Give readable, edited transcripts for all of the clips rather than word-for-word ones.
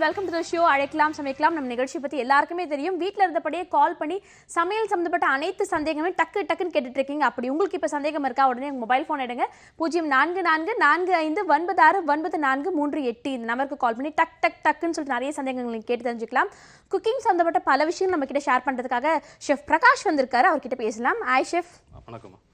Welcome to the show. அழைக்கலாம் சமைக்கலாம் நம்ம நிகழ்ச்சி பத்தி எல்லாருக்குமே தெரியும். வீட்ல இருந்தபடியே கால் பண்ணி சமையல் சம்பந்தப்பட்ட அனைத்து சந்தேகமே டக்குன்னு கேட்டுட்டு இருக்கீங்க. அப்படி உங்களுக்கு இப்ப சந்தேகம் இருக்கா, உடனே உங்க மொபைல் போன் எடுங்க. 044445969438 இந்த நம்பருக்கு கால் பண்ணி டக்குன்னு சொல்லிட்டு நிறைய சந்தேகங்களை கேட்டு தெரிஞ்சுக்கலாம். குக்கிங் சம்பந்தப்பட்ட பல விஷயங்கள் நம்ம கிட்ட ஷேர் பண்றதுக்காக ஷெஃப் பிரகாஷ் வந்திருக்காரு. அவர்கிட்ட பேசலாம். Hi chef.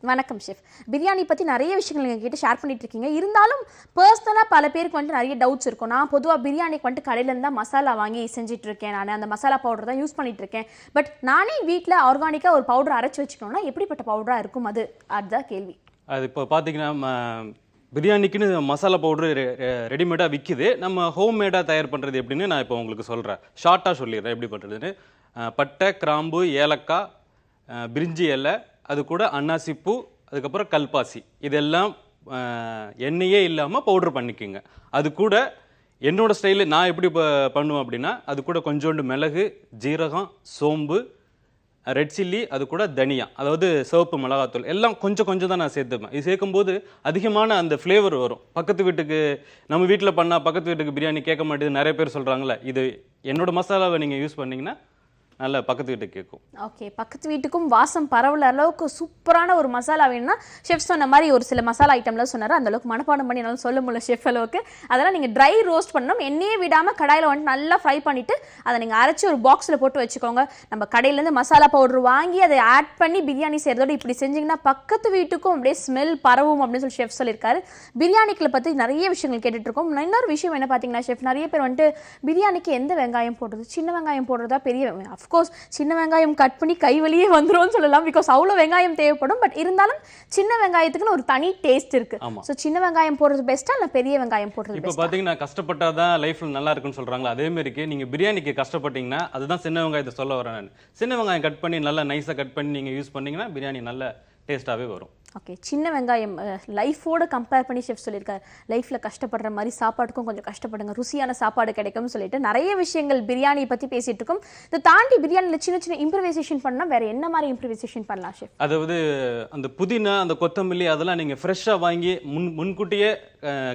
வணக்கம் ஷெஃப். பிரியாணி பற்றி நிறைய விஷயங்கள் நீங்கள் கிட்ட ஷேர் பண்ணிட்டு இருக்கீங்க. இருந்தாலும் பர்சனலாக பல பேருக்கு வந்துட்டு நிறைய டவுட்ஸ் இருக்கும். நான் பொதுவாக பிரியாணிக்கு வந்துட்டு கடையிலேருந்து தான் மசாலா வாங்கி செஞ்சுட்டு இருக்கேன். நான் அந்த மசாலா பவுடர் தான் யூஸ் பண்ணிட்டு இருக்கேன். பட் நானே வீட்டில் ஆர்கானிக்காக ஒரு பவுடர் அரைச்சி வச்சுக்கணும்னா எப்படிப்பட்ட பவுடராக இருக்கும் அதுதான் கேள்வி. அது இப்போ பார்த்தீங்கன்னா பிரியாணிக்குன்னு மசாலா பவுடர் ரெடிமேடாக விற்கிது. நம்ம ஹோம்மேடாக தயார் பண்ணுறது எப்படின்னு நான் இப்போ உங்களுக்கு சொல்கிறேன். ஷார்ட்டாக சொல்லிடுறேன் எப்படி பண்ணுறதுன்னு. பட்டை, கிராம்பு, ஏலக்காய், பிரிஞ்சி இலை, அது கூட அன்னாசிப்பூ, அதுக்கப்புறம் கல்பாசி, இதெல்லாம் எண்ணெயே இல்லாமல் பவுட்ரு பண்ணிக்கோங்க. அது கூட என்னோடய ஸ்டைலு நான் எப்படி பண்ணுவேன் அப்படின்னா, அது கூட கொஞ்சோண்டு மிளகு, ஜீரகம், சோம்பு, ரெட் சில்லி, அது கூட தனியா, அதாவது சிவப்பு மிளகாத்தூள் எல்லாம் கொஞ்சம் தான் நான் சேர்த்துப்பேன். இது சேர்க்கும்போது அதிகமான அந்த ஃப்ளேவர் வரும். பக்கத்து வீட்டுக்கு நம்ம வீட்டில் பண்ணால் பக்கத்து வீட்டுக்கு பிரியாணி கேட்க மாட்டேது நிறைய பேர் சொல்கிறாங்களே, இது என்னோடய மசாலாவை நீங்கள் யூஸ் பண்ணிங்கன்னா நல்ல பக்கத்து வீட்டுக்கு கேட்கும். ஓகே, பக்கத்து வீட்டுக்கும் வாசம் பரவல அளவுக்கு சூப்பரான ஒரு மசாலா வேணும்னா ஷெஃப் சொன்ன மாதிரி ஒரு சில மசாலா ஐட்டம்லாம் சொன்னார். அந்த அளவுக்கு மனப்பாடம் பண்ணி என்னாலும் சொல்ல முடியல ஷெஃப் அளவுக்கு. அதெல்லாம் நீங்கள் ட்ரை ரோஸ்ட் பண்ணணும். எண்ணெயே விடாமல் கடாயில் வந்துட்டு நல்லா ஃப்ரை பண்ணிவிட்டு அதை நீங்கள் அரைச்சி ஒரு பாக்ஸில் போட்டு வச்சுக்கோங்க. நம்ம கடையிலேருந்து மசாலா பவுடர் வாங்கி அதை ஆட் பண்ணி பிரியாணி செய்கிறதோட இப்படி செஞ்சிங்கன்னா பக்கத்து வீட்டுக்கும் அப்படியே ஸ்மெல் பரவும் அப்படின்னு சொல்லி ஷெஃப் சொல்லியிருக்காரு. பிரியாணிகளை பற்றி நிறைய விஷயங்கள் கேட்டுட்ருக்கோம். இன்னொரு விஷயம் என்ன பார்த்தீங்கன்னா ஷெஃப், நிறைய பேர் வந்துட்டு பிரியாணிக்கு எந்த வெங்காயம் போடுறது, சின்ன வெங்காயம் போடுறதா பெரிய வெங்காயம். அஃப்கோர்ஸ் சின்ன வெங்காயம் கட் பண்ணி கை வலியே வந்துடும் சொல்லலாம். பிகாஸ் அவ்வளோ வெங்காயம் தேவைப்படும். பட் இருந்தாலும் சின்ன வெங்காயத்துக்குன்னு ஒரு தனி டேஸ்ட் இருக்கு. ஸோ சின்ன வெங்காயம் போடுறது பெஸ்ட்டா இல்லை பெரிய வெங்காயம் போடுறது? இப்போ பார்த்தீங்கன்னா கஷ்டப்பட்டாதான் லைஃப்ல நல்லா இருக்குன்னு சொல்றாங்களா, அதே மாதிரிக்கு நீங்க பிரியாணிக்கு கஷ்டப்பட்டீங்கன்னா அதுதான் சின்ன வெங்காயத்தை சொல்ல வரேன் நான். சின்ன வெங்காயம் கட் பண்ணி நல்லா நைஸாக கட் பண்ணி நீங்கள் யூஸ் பண்ணீங்கன்னா பிரியாணி நல்ல டேஸ்ட்டாகவே வரும். ஓகே, சின்ன வெங்காயம் லைஃபோட கம்பேர் பண்ணி ஷெஃப் சொல்லியிருக்காரு. லைஃப்பில் கஷ்டப்படுற மாதிரி சாப்பாட்டுக்கும் கொஞ்சம் கஷ்டப்படுங்க, ருசியான சாப்பாடு கிடைக்கும்னு சொல்லிட்டு நிறைய விஷயங்கள் பிரியாணியை பற்றி பேசிகிட்டு இருக்கோம். இதை தாண்டி பிரியாணியில் சின்ன இம்ப்ரூவைசேஷன் பண்ணால் வேறு என்ன மாதிரி இம்ப்ரூவைசேஷன் பண்ணலாம் ஷெஃப்? அதாவது அந்த புதினா, அந்த கொத்தமல்லி அதெல்லாம் நீங்கள் ஃப்ரெஷ்ஷாக வாங்கி முன்கூட்டியே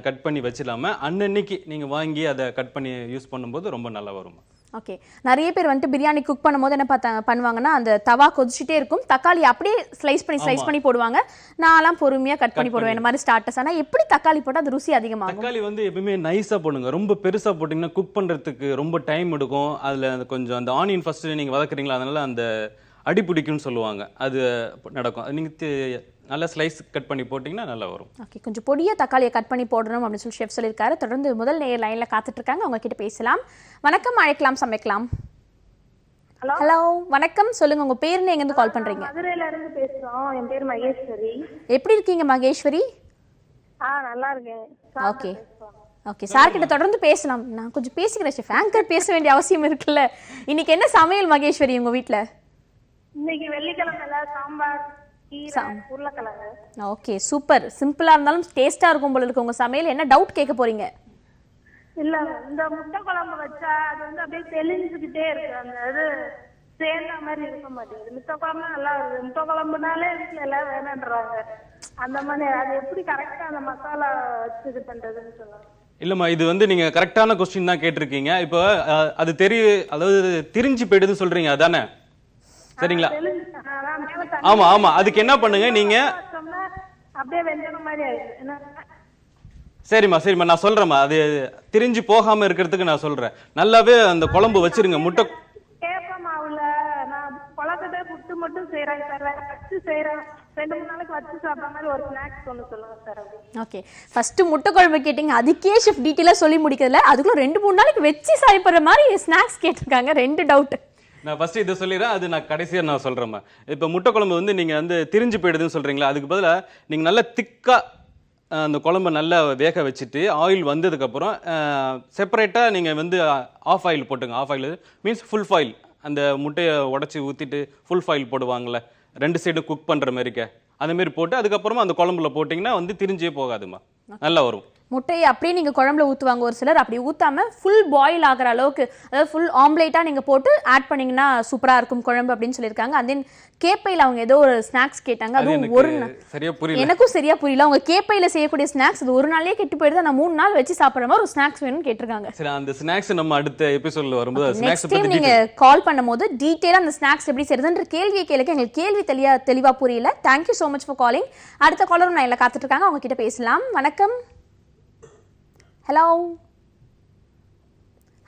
கட் பண்ணி வச்சிடாமல் அன்னன்னைக்கு நீங்கள் வாங்கி அதை கட் பண்ணி யூஸ் பண்ணும்போது ரொம்ப நல்லா வரும். ஓகே, நிறைய பேர் வந்துட்டு பிரியாணி குக் பண்ணும்போது என்ன பண்ணுவாங்கன்னா, அந்த தவா கொதிச்சுட்டே இருக்கும், தக்காளி அப்படியே ஸ்லைஸ் பண்ணி போடுவாங்க. நான்லாம் பொறுமையாக கட் பண்ணி போடுவேன் இந்த மாதிரி ஸ்டார்டர்ஸ். ஆனால் எப்படி தக்காளி போட்டால் அது ருசி அதிகமாகும்? தக்காளி வந்து எப்பவுமே நைஸாக போடுங்க. ரொம்ப பெருசாக போட்டிங்கன்னா குக் பண்ணுறதுக்கு ரொம்ப டைம் எடுக்கும். அதில் கொஞ்சம் அந்த ஆனியன் ஃபஸ்ட்டு நீங்கள் வதக்குறீங்களா, அதனால அந்த அடி பிடிக்கும்னு சொல்லுவாங்க, அது நடக்கும். அது நீங்கள் நல்லா ஸ்லைஸ் கட் பண்ணி போட்டிங்கன்னா நல்லா வரும். ஓகே, கொஞ்சம் பொடிய தக்காளியை கட் பண்ணி போடணும் அப்படின்னு சொல்லி ஷெஃப் சொல்லியிருக்காரு. தொடர்ந்து முதல் நேர் லைனில் காத்துட்டு இருக்காங்க, அவங்க கிட்ட பேசலாம். வணக்கம், அழைக்கலாம் சமைக்கலாம். ஹலோ வணக்கம், சொல்லுங்க உங்க பேருன்னு எங்கேருந்து கால் பண்றீங்க? மதுரையில இருந்து பேசுறோம். என் பேர் மகேஸ்வரி. எப்படி இருக்கீங்க மகேஸ்வரி? நல்லா இருக்கேன். ஓகே ஓகே, சார் கிட்ட தொடர்ந்து பேசலாம். நான் கொஞ்சம் பேசிக்கிறேன் ஷெஃப், ஆங்கர் பேச வேண்டிய அவசியம் இருக்குல்ல. இன்னைக்கு என்ன சமையல் மகேஸ்வரி உங்க வீட்ல? இன்னைக்கு வெள்ளிக்கிழமை சாம்பார், உருளைக்கிழங்கு. ஓகே சூப்பர், சிம்பிளா இருந்தாலும் டேஸ்டா இருக்கும் போல இருக்கு உங்க சமையல். என்ன டவுட் கேட்க போறீங்க? இல்ல, இந்த முட்டை குழம்பு வச்சா அது வந்து அப்படியே தெளிஞ்சுக்கிட்டே இருக்கு, அந்த இது சேர்ந்த மாதிரி இருக்க மாட்டேங்குது. முட்டை குழம்பு நல்லா இருக்கு, முட்டை குழம்புனாலே வீட்டுல எல்லாம் வேணுன்றாங்க. அந்த மாதிரி அது எப்படி கரெக்டா அந்த மசாலா வச்சு இது பண்றதுன்னு சொல்லுவாங்க. இல்லைம்மா, இது வந்து நீங்கள் கரெக்டான கொஸ்டின் தான் கேட்டிருக்கீங்க. இப்போ அது அதாவது திரிஞ்சு போயிடுதுன்னு சொல்கிறீங்க அதானே? சரிங்களா? ஆமா, அதுக்கு என்ன பண்ணுங்க நீங்க, சரிம்மா நான் சொல்றேம்மா, அது திரிஞ்சு போகாம இருக்கிறதுக்கு நான் சொல்றேன். நல்லாவே அந்த குழம்பு வச்சிருங்க. முட்டை மாவுல நான் குழம்பு புட்டு மட்டும் செய்யறேன் சார், வச்சு செய்யறேன். 2-3 நாளைக்கு வச்சு சாப்பிட்ற மாதிரி ஒரு ஸ்நாக்ஸ் ஒன்று சொல்லுங்க சார். ஓகே, ஃபர்ஸ்ட் முட்டை குழம்பு கேட்டீங்க, அதுக்கே ஷெஃப் டீட்டெயிலாக சொல்லி முடிக்கிறதுல அதுக்குள்ள 2-3 நாளைக்கு வச்சு சாப்பிட்ற மாதிரி ஸ்நாக்ஸ் கேட்டிருக்காங்க. 2 டவுட். நான் ஃபர்ஸ்ட் இதை சொல்லிடுறேன், அது நான் கடைசியாக நான் சொல்கிறேம்மா. இப்போ முட்டை குழம்பு வந்து நீங்கள் வந்து திரிஞ்சு போயிடுதுன்னு சொல்கிறீங்களா, அதுக்கு பதிலாக நீங்கள் நல்லா திக்காக அந்த குழம்பு நல்லா வேக வச்சுட்டு ஆயில் வந்ததுக்கப்புறம் செப்பரேட்டாக நீங்கள் வந்து ஆஃப் ஆயில் போட்டுங்க. Half oil means full foil. அந்த முட்டையை உடச்சி ஊற்றிட்டு ஃபுல் ஃபாயில் போடுவாங்கள்ல, 2 சைடும் குக் பண்ணுற மாதிரிக்க, அந்த மாதிரி போட்டு அதுக்கப்புறமா அந்த குழம்புல போட்டிங்கன்னா வந்து திரிஞ்சே போகாதுமா, நல்லா வரும். முட்டையை அப்படியே நீங்க குழம்புல ஊத்துவாங்க ஒரு சிலர், அப்படி ஊத்தாம ஃபுல் பாயில் ஆகிற அளவுக்கு, அதாவது ஃபுல் ஆம்லேட்டா நீங்க போட்டு ஆட் பண்ணீங்கன்னா சூப்பரா இருக்கும் குழம்பு அப்படின்னு சொல்லியிருக்காங்க. அண்ட் தென் கேப்பையில அவங்க ஏதோ ஒரு ஸ்நாக்ஸ் கேட்டாங்க, அதுவும் ஒரு சரியா புரியல, எனக்கும் சரியா புரியல. அவங்க கேப்பையில செய்யக்கூடிய ஸ்நாக்ஸ் அது ஒரு நாளே கெட்டு போயிடுது, நான் 3 நாள் வச்சு சாப்பிடுற மாதிரி ஒரு ஸ்நாக்ஸ் வேணும்னு கேட்டிருக்காங்க. சரி, அந்த ஸ்நாக்ஸ் நம்ம அடுத்த எபிசோட்ல வரும்போது ஸ்நாக்ஸ் நெக்ஸ்ட் டைம் நீங்க கால் பண்ணும்போது டீடைலா அந்த ஸ்நாக்ஸ் எப்படி செய்யறதுன்ற கேள்வியை கேளுங்க. எங்களுக்கு கேள்வி தெளிவா புரியல. Thank you so much for calling. அடுத்த காலரும் நான் காத்துட்டு இருக்காங்க, அவங்க கிட்ட பேசலாம். வணக்கம். ஹலோ,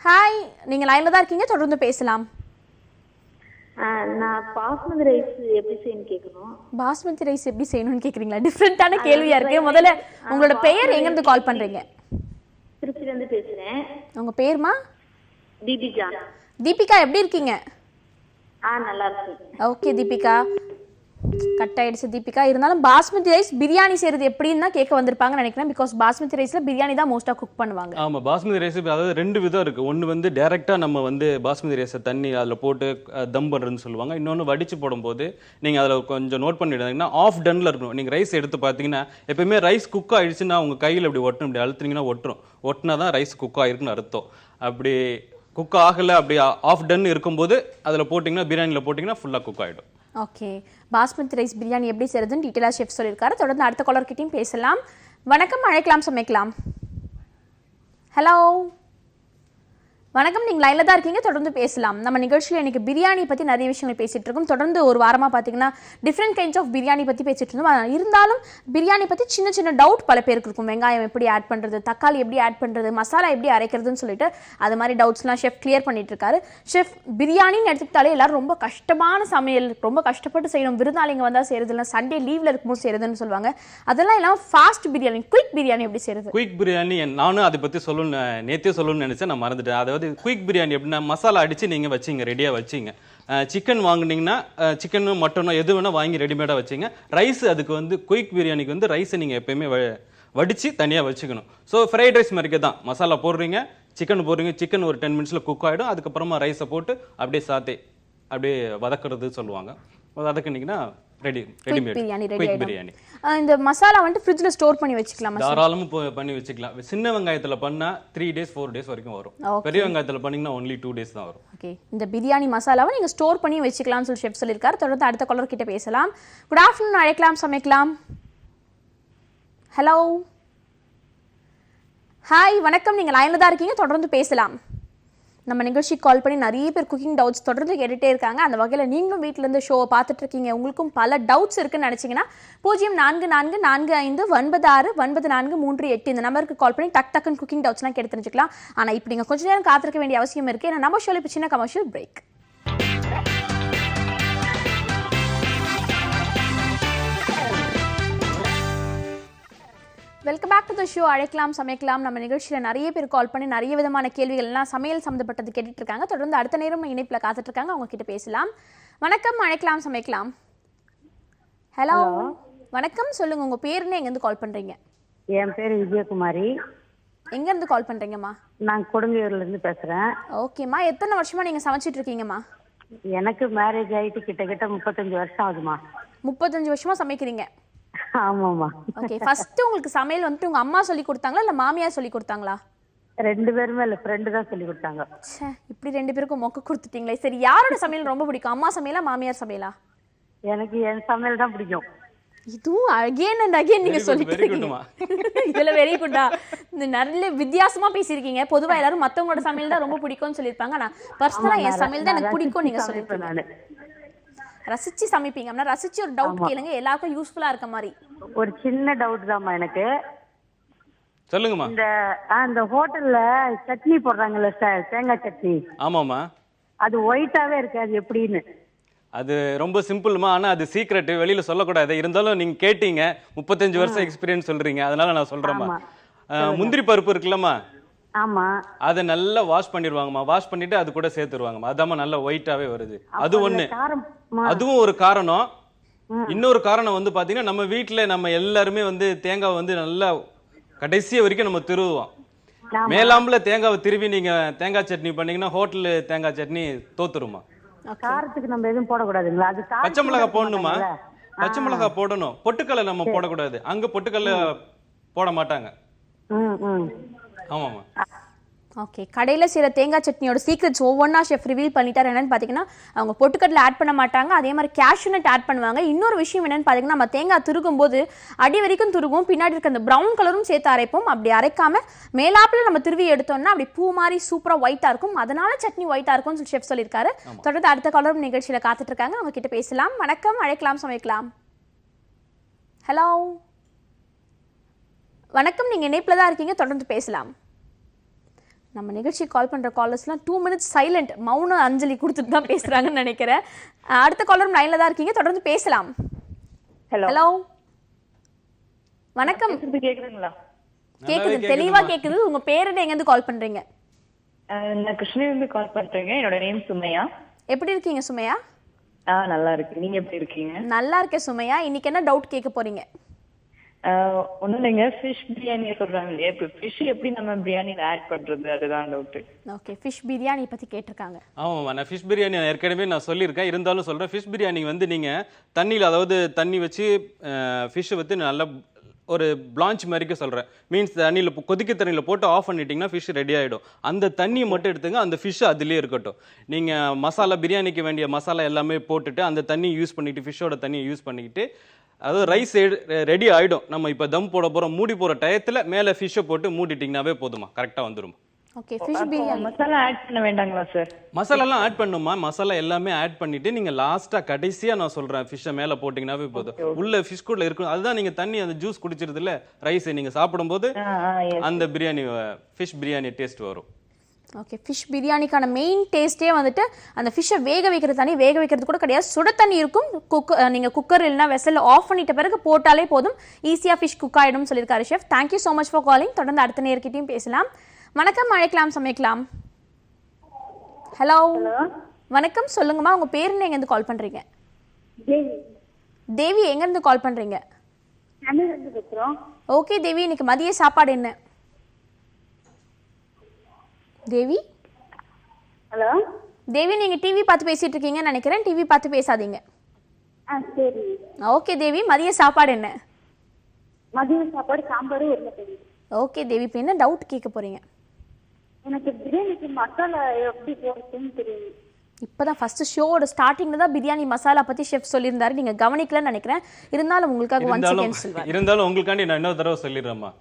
ஹாய், நீங்க லைன்ல தான் இருக்கீங்க, தொடர்ந்து பேசலாம். நான் பாஸ்மதி ரைஸ் எப்படி செய்யணும் கேட்கணும். பாஸ்மதி ரைஸ் எப்படி செய்யணும்னு கேக்குறீங்களா? டிஃபரெண்டான கேள்வியா இருக்கு. முதல்ல உங்களோட பெயர், எங்க இருந்து கால் பண்றீங்க? திருச்சில இருந்து பேசுறேன். உங்க பேர்மா? தீபிகா. தீபிகா எப்படி இருக்கீங்க? நல்லா இருக்கு. ஓகே தீபிகா, கட் ஆயிடுச்சு தீபிகா. இருந்தாலும் பாஸ்மதி ரைஸ் பிரியாணி செய்யறது எப்படின்னு தான் கேட்க வந்திருப்பாங்கன்னு நினைக்கிறேன். பிகாஸ் பாஸ்மதி ரைஸ்ல பிரியாணி தான் மோஸ்டா குக் பண்ணுவாங்க. ஆமா, பாஸ்மதி ரைஸ் அதாவது 2 விதம் இருக்கு. ஒன்னு வந்து டைரக்டா நம்ம வந்து பாஸ்மதி ரைஸை தண்ணி அதில் போட்டு தம் பண்றதுன்னு சொல்லுவாங்க. இன்னொன்று வடிச்சு போடும்போது நீங்க அதில் கொஞ்சம் நோட் பண்ணிடுங்கன்னா ஆஃப் டன்ல இருக்கணும். நீங்க ரைஸ் எடுத்து பார்த்தீங்கன்னா எப்பயுமே ரைஸ் குக் ஆயிடுச்சுன்னா உங்க கையில் இப்படி ஒட்டணும், இப்படி அழுத்தினீங்கன்னா ஒட்டினா தான் ரைஸ் குக் ஆயிருக்குன்னு அர்த்தம். அப்படி குக் ஆகலை, அப்படி ஆஃப் டன் இருக்கும்போது அதில் போட்டிங்கன்னா பிரியாணியில் போட்டிங்கன்னா ஃபுல்லாக குக் ஆகிடும். ஓகே, பாஸ்மதி ரைஸ் பிரியாணி எப்படி செய்யறதுன்னு டீட்டெயிலாக ஷெஃப் சொல்லியிருக்காரு. தொடர்ந்து அடுத்த காலர்கிட்டையும் பேசலாம். வணக்கம், அழைக்கலாம், சமைக்கலாம். ஹலோ, வணக்கம், நீங்கள் லைனில் தான் இருக்கீங்க, தொடர்ந்து பேசலாம். நம்ம நிகழ்ச்சியில் இன்னைக்கு பிரியாணி பற்றி நிறைய விஷயங்கள் பேசிகிட்டு இருக்கோம். தொடர்ந்து ஒரு வாரமாக பார்த்தீங்கன்னா டிஃப்ரெண்ட் கைண்ட்ஸ் ஆஃப் பிரியாணி பற்றி பேசிகிட்டு இருந்தோம். இருந்தாலும் பிரியாணி பற்றி சின்ன சின்ன டவுட் பல பேருக்கு இருக்கும். வெங்காயம் எப்படி ஆட் பண்ணுறது, தக்காளி எப்படி ஆட் பண்ணுறது, மசாலா எப்படி அரைக்கிறதுன்னு சொல்லிட்டு அது மாதிரி டவுட்ஸ்லாம் ஷெஃப் கிளியர் பண்ணிட்டு இருக்காரு. ஷெஃப், பிரியாணின்னு எடுத்துக்கிட்டாலே எல்லாரும் ரொம்ப கஷ்டமான சமையல், ரொம்ப கஷ்டப்பட்டு செய்யணும், விருந்தாளிங்க வந்தால் செய்யறது இல்லை, சண்டே லீவில் இருக்கும்போது செய்யறதுன்னு சொல்லுவாங்க. அதெல்லாம் இல்லாமல் ஃபாஸ்ட் பிரியாணி, குயிக் பிரியாணி எப்படி செய்யறது? குயிக் பிரியாணி நானும் அதை பற்றி நேற்றே சொல்லணும்னு நினச்சேன், நான் மறந்துட்டேன். அதாவது குயிக் பிரியாணி எப்படின்னா மசாலா அடிச்சு நீங்க வச்சிங்க, ரெடியா வச்சிங்க. சிக்கன் வாங்குனீங்கன்னா சிக்கனோ மட்டனோ எது வேணா வாங்கி ரெடிமேடா வச்சிங்க. ரைஸ் அதுக்கு வந்து குயிக் பிரியாணிக்கு வந்து ரைஸை நீங்க எப்பயுமே வடிச்சு தனியா வச்சுக்கணும். ஸோ ஃப்ரைட் ரைஸ் மாதிரிக்கே தான், மசாலா போடுறீங்க, சிக்கன் போடுறீங்க, சிக்கன் ஒரு 10 மினிட்ஸ்ல குக் ஆகிடும். அதுக்கப்புறமா ரைஸை போட்டு அப்படியே அப்படியே வதக்குறது சொல்லுவாங்க. வதக்குனீங்கன்னா ரெடிமேட் குயிக் பிரியாணி. இந்த மசாலா வந்து ஃப்ரிட்ஜ்ல ஸ்டோர் பண்ணி வச்சுக்கலாம், தாராளமா பண்ணி வச்சுக்கலாம். சின்ன வெங்காயத்துல பண்ணா 3 days 4 days வரைக்கும் வரும். பெரிய வெங்காயத்துல பண்ணீங்கன்னா only 2 days தான் வரும். ஓகே, இந்த பிரியாணி மசாலாவை நீங்க ஸ்டோர் பண்ணி வச்சுக்கலாம்னு சொல்லி ஷெஃப் சொல்லியிருக்காரு. தொடர்ந்து அடுத்த காலர் கிட்ட பேசலாம். குட் ஆஃப்டர்நூன், அழைக்கலாம், சமைக்கலாம். ஹலோ, ஹாய், வணக்கம், நீங்க லைன்ல தான் இருக்கீங்க, தொடர்ந்து பேசலாம். நம்ம நிகழ்ச்சிக்கு கால் பண்ணி நிறைய பேர் குக்கிங் டவுட்ஸ் தொடர்ந்து கேட்டுகிட்டே இருக்காங்க. அந்த வகையில் நீங்களும் வீட்டிலேருந்து ஷோவை பார்த்துட்டு இருக்கீங்க, உங்களுக்கும் பல டவுட்ஸ் இருக்குன்னு நினச்சிங்கன்னா 044445969438 இந்த நம்பருக்கு கால் பண்ணி டக்குன்னு குக்கிங் டவுட்ஸ்லாம் கேட்டு தெரிஞ்சுக்கலாம். ஆனால் இப்போ நீங்கள் கொஞ்ச நேரம் காத்திருக்க வேண்டிய அவசியம் இருக்குது. ஏன்னா நம்ம ஷோவில் இப்போ சின்ன commercial break. Welcome back to the show, அழைக்கலாம், சமைக்கலாம். நம்ம நிகழ்ச்சியில் நிறைய பேர் கால் பண்ணி நிறைய விதமான கேள்விகள்லாம் சமையல் சம்மந்தப்பட்டது கேட்டுட்டு இருக்காங்க. தொடர்ந்து அடுத்த நேரம் இணைப்பில் காத்துட்டு இருக்காங்க, அவங்க கிட்ட பேசலாம். வணக்கம், அழைக்கலாம், சமைக்கலாம். ஹலோ, வணக்கம், சொல்லுங்க உங்க பேருன்னு, எங்கேருந்து கால் பண்றீங்க? என் பேர் விஜயகுமாரி. எங்கேருந்து கால் பண்றீங்கம்மா? நான் கொடுங்கையூர்ல இருந்து பேசுறேன். ஓகேம்மா, எத்தனை வருஷமா நீங்க சமைச்சிட்டு இருக்கீங்கம்மா? எனக்கு மேரேஜ் ஆயிட்டு கிட்டத்தட்ட 35 வருஷம் ஆகுதுமா. 35 வருஷமா சமைக்கிறீங்க? ஆமாமா. ஓகே, ஃபர்ஸ்ட் உங்களுக்கு சமையல் வந்துட்டு உங்க அம்மா சொல்லி கொடுத்தாங்களா இல்ல மாமியார் சொல்லி கொடுத்தாங்களா? 2 பேருமே இல்ல, ஃப்ரெண்டு தான் சொல்லி கொடுத்தாங்க. இப்படி 2 பேருக்கும் மொக்க கொடுத்துட்டீங்களே. சரி, யாரோட சமையல் ரொம்ப பிடிக்கும், அம்மா சமையலா மாமியார் சமையலா? எனக்கு என் சமையல் தான் பிடிக்கும். இதுவும் அகைன் அண்ட் அகைன் நீங்க சொல்லிட்டு இருக்கீங்க. இதுல வெரி குட்டா, இந்த நல்ல வித்தியாசமா பேசியிருக்கீங்க. பொதுவா எல்லாரும் மத்தவங்களோட சமையல் தான் ரொம்ப பிடிக்கும்னு சொல்லியிருப்பாங்க. ஆனா பர்சனலா என் சமையல் தான் எனக்கு பிடிக்கும் நீங்க சொல்லிருப்பீங்க. ரசிச்சு சமைப்பீங்க. அப்படின்னா ரசிச்சு ஒரு டவுட் கேளுங்க, எல்லாருக்கும் யூஸ்ஃபுல்லா இருக்க மாதிரி. ஒரு சின்ன டவுட் தான்மா எனக்கு. சொல்லுங்கம்மா. இந்த ஹோட்டல்ல சட்னி போடுறாங்கல்ல சார், தேங்காய் சட்னி. ஆமாம்மா. அது ஒயிட்டாவே இருக்கு, அது எப்படின்னு? அது ரொம்ப சிம்பிள்மா, ஆனால் அது சீக்ரெட், வெளியில சொல்லக்கூடாது. இருந்தாலும் நீங்க கேட்டீங்க, 35 வருஷம் எக்ஸ்பீரியன்ஸ் சொல்றீங்க, அதனால நான் சொல்றேம்மா. முந்திரி பருப்பு இருக்குல்லம்மா, ஆமா, அதை நல்லா வாஷ் பண்ணிடுவாங்கம்மா. வாஷ் பண்ணிட்டு அது கூட சேர்த்துருவாங்கம்மா. அதாம்மா நல்லா ஒயிட்டாவே வருது. அது ஒண்ணு, அதுவும் ஒரு காரணம். இன்னொரு காரணம் வந்து பாத்தீங்கன்னா, நம்ம வீட்டுல நம்ம எல்லாருமே வந்து தேங்காய் வந்து நல்லா கடைசி வரைக்கும் நம்ம திருவுவோம். மேலாம்புல தேங்காவை திருவி நீங்க தேங்காய் சட்னி பண்ணீங்கன்னா ஹோட்டல் தேங்காய் சட்னி தோத்துருமா. காரத்துக்கு நம்ம எதுவும் போடக்கூடாதுங்களா? அது பச்சை மிளகாய் போடணுமா? பச்சை மிளகாய் போடணும். பொட்டுக்கல்ல நம்ம போடக்கூடாது, அங்க பொட்டுக்கல்ல போட மாட்டாங்க. ம் ம் ஆமாம்மா. ஓகே, கடையில் செய்கிற தேங்காய் சட்னியோட சீக்ரெட்ஸ் ஒவ்வொன்றா ஷெஃப் ரிவீல் பண்ணிட்டார். என்னன்னு பார்த்தீங்கன்னா அவங்க பொட்டுக்கடலை ஆட் பண்ண மாட்டாங்க, அதே மாதிரி கேஷ்யூ நட் ஆட் பண்ணுவாங்க. இன்னொரு விஷயம் என்னன்னு பார்த்தீங்கன்னா நம்ம தேங்காய் துருகும் போது அடி வரைக்கும் துருகும், பின்னாடி இருக்க அந்த ப்ரௌன் கலரும் சேர்த்து அரைப்போம். அப்படி அரைக்காம மேலாப்பில் நம்ம திருவி எடுத்தோம்னா அப்படி பூ மாதிரி சூப்பராக ஒயிட்டாக இருக்கும், அதனால சட்னி ஒயிட்டாக இருக்கும்னு ஷெஃப் சொல்லியிருக்காரு. தொடர்ந்து அடுத்த கலரும் நிகழ்ச்சியில் காத்துட்டு இருக்காங்க, அவங்க கிட்ட பேசலாம். வணக்கம், அழைக்கலாம், சமைக்கலாம். ஹலோ வணக்கம், நீங்கள் இணைப்பில் தான் இருக்கீங்க, தொடர்ந்து பேசலாம். நம்ம நிகழ்ச்சி கால் பண்ணுற காலர்ஸ்லாம் 2 மினிட்ஸ் சைலண்ட் மௌன அஞ்சலி கொடுத்துட்டு தான் பேசுகிறாங்கன்னு நினைக்கிறேன். அடுத்த காலரும் லைனில் தான் இருக்கீங்க, தொடர்ந்து பேசலாம். ஹலோ வணக்கம். கேக்குதுங்களா? கேக்குது, தெளிவா கேக்குது. உங்க பேர் என்ன, எங்கேருந்து கால் பண்றீங்க? நான் கிருஷ்ணகிரியிலிருந்து கால் பண்றேங்க. என்னோட நேம் சுமையா. எப்படி இருக்கீங்க சுமையா? நல்லா இருக்கு. நீங்க எப்படி இருக்கீங்க? நல்லா இருக்கேன் சுமையா. இன்னைக்கு என்ன டவுட் கேட்க போறீங்க? ஒண்ணும் இல்லைங்க, ஃபிஷ் பிரியாணி சொல்றாங்க இல்லையா, இப்போ ஃபிஷ் எப்படி நம்ம பிரியாணியில் ஆட் பண்றது, அதுதான் டவுட். ஓகே, ஃபிஷ் பிரியாணி பத்தி கேட்டிருக்காங்க. ஆமாம்மா, நான் ஃபிஷ் பிரியாணி ஏற்கனவே நான் சொல்லியிருக்கேன், இருந்தாலும் சொல்கிறேன். ஃபிஷ் பிரியாணி வந்து நீங்கள் தண்ணியில், அதாவது தண்ணி வச்சு ஃபிஷ்ஷை வந்து நல்லா ஒரு பிளான்ச் மாதிரிக்க சொல்கிறேன். மீன்ஸ் தண்ணியில் கொதிக்க தண்ணியில் போட்டு ஆஃப் பண்ணிட்டீங்கன்னா ஃபிஷ் ரெடி ஆகிடும். அந்த தண்ணியை மட்டும் எடுத்துங்க, அந்த ஃபிஷ் அதிலே இருக்கட்டும். நீங்கள் மசாலா, பிரியாணிக்கு வேண்டிய மசாலா எல்லாமே போட்டுட்டு அந்த தண்ணியை யூஸ் பண்ணிவிட்டு, ஃபிஷ்ஷோட தண்ணியை யூஸ் பண்ணிக்கிட்டு, அதாவது ரைஸ் ரெடி ஆகிடும். நம்ம இப்போ தம் போட போகிறோம், மூடி போகிற டயத்தில் மேலே ஃபிஷ்ஷை போட்டு மூடிட்டிங்கனாவே போதுமா, கரெக்டாக வந்துடும். Okay, fish biryani masala add பண்ண வேண்டாங்களா சார்? மசாலாலாம் ஆட் பண்ணுமா, மசாலா எல்லாமே ஆட் பண்ணிட்டு நீங்க லாஸ்டா கடைசியா நான் சொல்றேன் ஃபிஷ்ஷை மேல போட்டீங்கன்னாவே போதும். உள்ள ஃபிஷ் கூட இருக்கும், அதுதான் நீங்க தண்ணி அந்த ஜூஸ் குடிச்சிருது இல்ல, ரைஸ் நீங்க சாப்பிடும்போது அந்த பிரியாணி ஃபிஷ் பிரியாணி டேஸ்ட் வரும். ஓகே, ஃபிஷ் பிரியாணிக்கான மெயின் டேஸ்ட்டே வந்துட்டு அந்த ஃபிஷ்ஷை வேக வைக்கிறது. தண்ணி வேக வைக்கிறது கூட கிடையாது, சுட தண்ணி இருக்கும். நீங்கள் குக்கர் இல்லைனா வெசல் ஆஃப் பண்ணிட்ட பிறகு போட்டாலே போதும், ஈஸியாக ஃபிஷ் குக் ஆகிடும் சொல்லியிருக்காரு chef. Thank you so much for calling. தொடர்ந்து அடுத்த நேர்கிட்டையும் பேசலாம். வணக்கம், அழைக்கலாம், சமைக்கலாம். ஹலோ வணக்கம், சொல்லுங்கம்மா, உங்கள் பேர் என்ன, எங்கேருந்து கால் பண்ணுறீங்க? தேவி, எங்கேருந்து கால் பண்ணுறீங்க? ஓகே தேவி, இன்னைக்கு மதிய சாப்பாடு என்ன? தேவி ஹலோ தேவி, நீங்கள் டிவி பார்த்து பேசிட்டு இருக்கீங்கன்னு நினைக்கிறேன், டிவி பார்த்து பேசாதீங்க. சரி. ஓகே தேவி, மதிய சாப்பாடு என்ன? மதியம் சாப்பாடு சாம்பார் உருளைக்கிழங்கு. ஓகே தேவி, இப்போ என்ன டவுட் கேட்க போறீங்க? எனக்கு பிரியாணிக்கு மசாலா எப்படி போடுறதுன்னு தெரியும். இப்போதான் ஃபர்ஸ்ட் ஷோவோட ஸ்டார்டிங்ல தான் பிரியாணி மசாலா பத்தி ஷெஃப் சொல்லியிருந்தாரு, நீங்க கவனிக்கலன்னு நினைக்கிறேன். இருந்தாலும் உங்களுக்காக ஒன்ஸ் அகைன் சொல்றேன். இருந்தாலும் உங்களுக்காண்டி நான் இன்னொரு தடவை சொல்லிடுறேம்மா.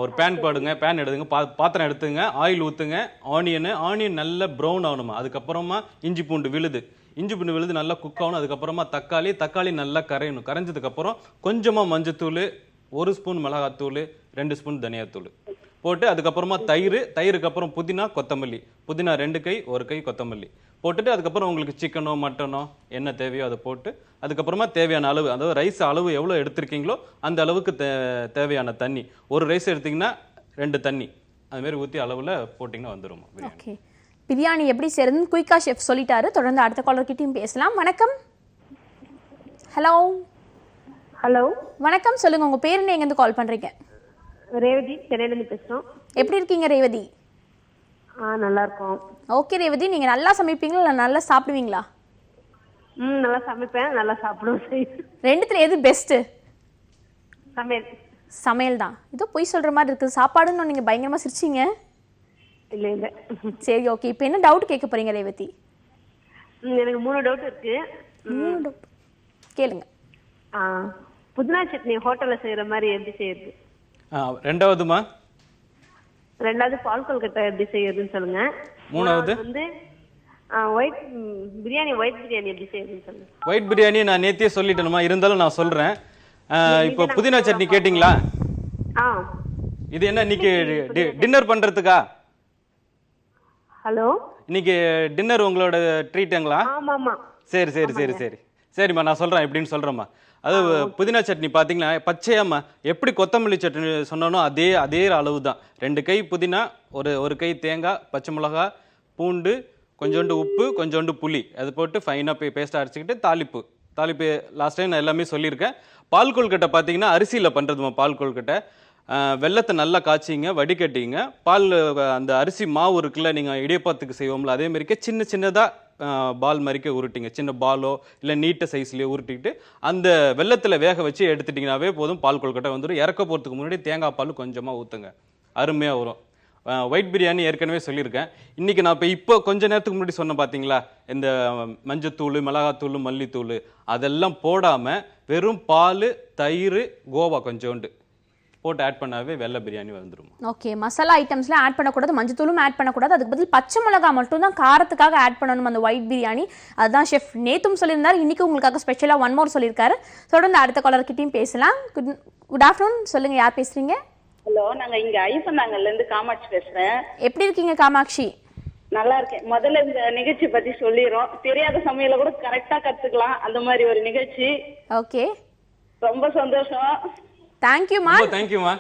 ஒரு பேன் போடுங்க, பேன் எடுத்துங்க, பாத்திரம் எடுத்துங்க, ஆயில் ஊற்றுங்க, ஆனியன் நல்லா ப்ரௌன் ஆகணுமா. அதுக்கப்புறமா இஞ்சி பூண்டு விழுது நல்லா குக் ஆகணும். அதுக்கப்புறமா தக்காளி நல்லா கரையணும். கரைஞ்சதுக்கப்புறம் கொஞ்சமாக மஞ்சத்தூள், 1 ஸ்பூன் மிளகாத்தூள், 2 ஸ்பூன் தனியாத்தூள் போட்டு, அதுக்கப்புறமா தயிருக்கு அப்புறம் கொத்தமல்லி, புதினா 2 கை, 1 கை கொத்தமல்லி போட்டுட்டு, அதுக்கப்புறம் உங்களுக்கு சிக்கனோ மட்டனோ என்ன தேவையோ அதை போட்டு, அதுக்கப்புறமா தேவையான அளவு, அதாவது ரைஸ் அளவு எவ்வளோ எடுத்திருக்கீங்களோ அந்த அளவுக்கு தேவையான தண்ணி. ஒரு ரைஸ் எடுத்தீங்கன்னா 2 தண்ணி அதுமாரி ஊற்றி அளவில் போட்டிங்கன்னா வந்துடும். ஓகே, பிரியாணி எப்படி செய்யறதுன்னு குயிக்கா ஷெஃப் சொல்லிட்டாரு. தொடர்ந்து அடுத்த காலர்கிட்டையும் பேசலாம். வணக்கம். ஹலோ ஹலோ வணக்கம், சொல்லுங்க, உங்க பேர் என்ன, எங்கேருந்து கால் பண்றீங்க? ரேவதி, சென்னையிலேருந்து பேசுகிறோம். எப்படி இருக்கீங்க ரேவதி? நல்லா இருக்கோம். ஓகே ரேவதி, நீங்க நல்லா சமைப்பீங்களா இல்லை நல்லா சாப்பிடுவீங்களா? நல்லா சமைப்பேன், நல்லா சாப்பிடுவேன். ரெண்டுத்துல எது பெஸ்ட்டு? சமையல். சமையல் தான். இதோ பொய் சொல்ற மாதிரி இருக்குது. சாப்பாடுன்னு நீங்க பயங்கரமா சிரிச்சிங்க. இல்லை இல்லை. சரி ஓகே, இப்போ என்ன டவுட் கேட்க போறீங்க ரேவதி? எனக்கு 3 டவுட் இருக்கு. 3 டவுட் கேளுங்க. புதினா சட்னி ஹோட்டலில் செய்கிற மாதிரி எப்படி செய்யறது? ரெண்டாவதுமா? ரெண்டாவது பால் கொல்கட்டை எப்படி செய்யறதுன்னு சொல்லுங்க. மூணாவது வந்து ஒயிட் பிரியாணி எப்படி செய்யறதுன்னு சொல்லுங்க. ஒயிட் பிரியாணி நான் நேத்தியே சொல்லிட்டேனுமா, இருந்தாலும் நான் சொல்றேன். இப்போ புதினா சட்னி கேட்டிங்களா? இது என்ன இன்னைக்கு டின்னர் பண்றதுக்கா? ஹலோ, இன்னைக்கு டின்னர் உங்களோட ட்ரீட்டுங்களா? ஆமாமா. சரி சரி சரி சரி சரிம்மா, நான் சொல்றேன் எப்படின்னு சொல்றேம்மா. அது புதினா சட்னி பார்த்தீங்கன்னா பச்சையாம்மா, எப்படி கொத்தமல்லி சட்னி சொன்னானோ அதே அளவு தான். 2 கை புதினா, ஒரு கை தேங்காய், பச்சை மிளகா, பூண்டு, கொஞ்சோண்டு உப்பு, கொஞ்சோண்டு புளி, அது போட்டு ஃபைனாக பேஸ்ட்டாக அரைச்சிக்கிட்டு தாளிப்பு லாஸ்ட் டைம் நான் எல்லாமே சொல்லியிருக்கேன். பால் கொல்கட்டை பார்த்தீங்கன்னா அரிசியில் பண்ணுறதுமா. பால் கொல்கட்டை வெல்லத்தை நல்லா காய்ச்சிங்க, வடிகட்டிங்க. பால் அந்த அரிசி மாவு இருக்குல்ல, நீங்கள் இடியப்பத்துக்கு செய்வோம்ல, அதே மாதிரிக்கே சின்ன சின்னதாக பால் மாதிரிக்கே உருட்டிங்க. சின்ன பாலோ இல்லை நீட்ட சைஸ்லேயே உருட்டிக்கிட்டு அந்த வெல்லத்தில் வேக வச்சு எடுத்துட்டிங்கனாவே போதும், பால் கொழுக்கட்டை வந்துடும். இறக்க போகிறதுக்கு முன்னாடி தேங்காய் பால் கொஞ்சமாக ஊற்றுங்க, அருமையாக வரும். ஒயிட் பிரியாணி ஏற்கனவே சொல்லியிருக்கேன். இன்றைக்கி நான் இப்போ கொஞ்ச நேரத்துக்கு முன்னாடி சொன்னேன் பார்த்தீங்களா, இந்த மஞ்சத்தூள், மிளகாத்தூள், மல்லித்தூள் அதெல்லாம் போடாமல் வெறும் பால், தயிர், கோவா கொஞ்சோண்டு போட்டு ஆட் பண்ணாவே வெள்ளை பிரியாணி வந்துடும். ஓகே, மசாலா ஐட்டம்ஸ்லாம் ஆட் பண்ணக்கூடாது, மஞ்சத்தூளும் ஆட் பண்ணக்கூடாது, அதுக்கு பதில் பச்சை மிளகா மட்டும் தான் காரத்துக்காக ஆட் பண்ணணும் அந்த ஒயிட் பிரியாணி. அதுதான் ஷெஃப் நேத்தும் சொல்லியிருந்தார், இன்றைக்கி உங்களுக்காக ஸ்பெஷலாக ஒன் மோர் சொல்லியிருக்காரு. தொடர்ந்து அடுத்த காலர்கிட்டையும் பேசலாம். குட் ஆஃப்டர்நூன், சொல்லுங்கள், யார் பேசுகிறீங்க? ஹலோ, நாங்க இங்க ஐப்பந்தாங்கல்ல இருந்து காமாட்சி பேசுறேன். எப்படி இருக்கீங்க காமாட்சி? நல்லா இருக்கேன். முதல்ல இந்த நிகழ்ச்சி பத்தி சொல்லிடுறோம். தெரியாத சமையல கூட கரெக்டா கத்துக்கலாம், அந்த மாதிரி ஒரு நிகழ்ச்சி. ஓகே, ரொம்ப சந்தோஷம். தேங்க்யூமா. தேங்க்யூமா.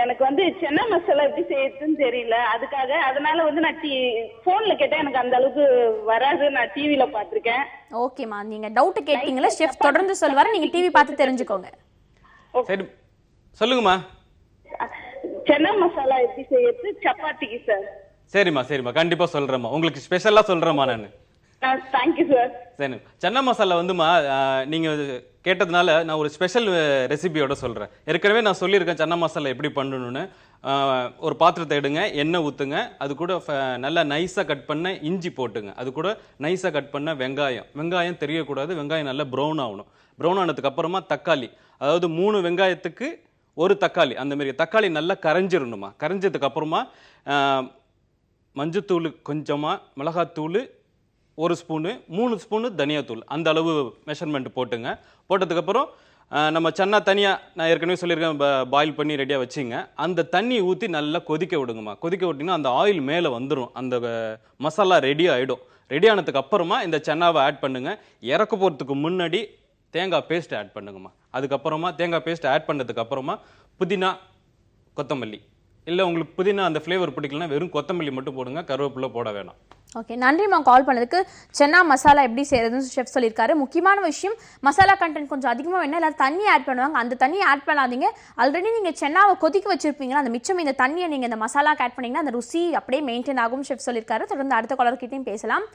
எனக்கு வந்து சென்னா மசாலா எப்படி செய்யறதுன்னு தெரியல, அதனால வந்து நான் போன்ல கேட்டா எனக்கு அந்த அளவுக்கு வராது, நான் டிவில பாத்திருக்கேன். ஓகேமா, நீங்க டவுட் கேட்டீங்களா, ஷெஃப் தொடர்ந்து சொல்வாரு, நீங்க டிவி பார்த்து தெரிஞ்சுக்கோங்க. சரி, சொல்லுங்கம்மா. சென்னா மசாலா எப்படி செய்யறது சப்பாத்திக்கு சார்? சரிம்மா சரிம்மா, கண்டிப்பா சொல்றேம்மா, உங்களுக்கு ஸ்பெஷலா சொல்றேம்மா நான். Thank you sir. சரி, சென்னா மசாலா வந்துமா நீங்க கேட்டதுனால நான் ஒரு ஸ்பெஷல் ரெசிபியோட சொல்றேன். ஏற்கனவே நான் சொல்லியிருக்கேன் சென்னா மசாலா எப்படி பண்ணணும்னு. ஒரு பாத்திரத்தை எடுங்க, எண்ணெய் ஊற்றுங்க, அது கூட நல்லா நைஸாக கட் பண்ண இஞ்சி போட்டுங்க, அது கூட நைஸாக கட் பண்ண வெங்காயம் தெரியக்கூடாது, வெங்காயம் நல்லா ப்ரௌன் ஆகணும். ப்ரௌன் ஆனதுக்கு அப்புறமா தக்காளி, அதாவது 3 வெங்காயத்துக்கு 1 தக்காளி, அந்த மாதிரி தக்காளி நல்லா கரைஞ்சிடணுமா. கரைஞ்சதுக்கு அப்புறமா மஞ்சத்தூள் கொஞ்சமாக, மிளகாத்தூள் 1 ஸ்பூனு, 3 ஸ்பூனு தனியாத்தூள், அந்த அளவு மெஷர்மெண்ட் போட்டுங்க. போட்டதுக்கப்புறம் நம்ம சன்னா தனியாக நான் ஏற்கனவே சொல்லியிருக்கேன், பாயில் பண்ணி ரெடியாக வச்சுங்க. அந்த தண்ணி ஊற்றி நல்லா கொதிக்க விடுங்கம்மா. கொதிக்க விட்டிங்கன்னா அந்த ஆயில் மேலே வந்துடும், அந்த மசாலா ரெடி ஆகிடும். ரெடி ஆனதுக்கு அப்புறமா இந்த சன்னாவை ஆட் பண்ணுங்கள். இறக்க போகிறதுக்கு முன்னாடி தேங்காய் பேஸ்ட் ஆட் பண்ணுங்கம்மா. அதுக்கப்புறமா தேங்காய் பேஸ்ட் ஆட் பண்ணதுக்கு அப்புறமா புதினா, கொத்தமல்லி, இல்லை உங்களுக்கு புதினா அந்த ஃப்ளேவர் பிடிக்கலன்னா வெறும் கொத்தமல்லி மட்டும் போடுங்க, கருவேப்பிலை போட வேணாம். ஓகே, நன்றிம்மா கால் பண்ணதுக்கு. சென்னா மசாலா எப்படி செய்யறதுன்னு ஷெஃப் சொல்லியிருக்காரு. முக்கியமான விஷயம், மசாலா கண்டென்ட் கொஞ்சம் அதிகமாக வேணா எல்லாரும் தண்ணி ஆட் பண்ணுவாங்க, அந்த தண்ணியை ஆட் பண்ணாதீங்க. ஆல்ரெடி நீங்கள் சென்னாவை கொதிக்க வச்சிருப்பீங்கன்னா அந்த மிச்சம் இந்த தண்ணியை நீங்கள் இந்த மசாலாக்கு ஆட் பண்ணிங்கன்னா அந்த ருசி அப்படியே மெயின்டைன் ஆகும் ஷெஃப் சொல்லியிருக்காரு. தொடர்ந்து அடுத்த காலர்கிட்டையும் பேசலாம்.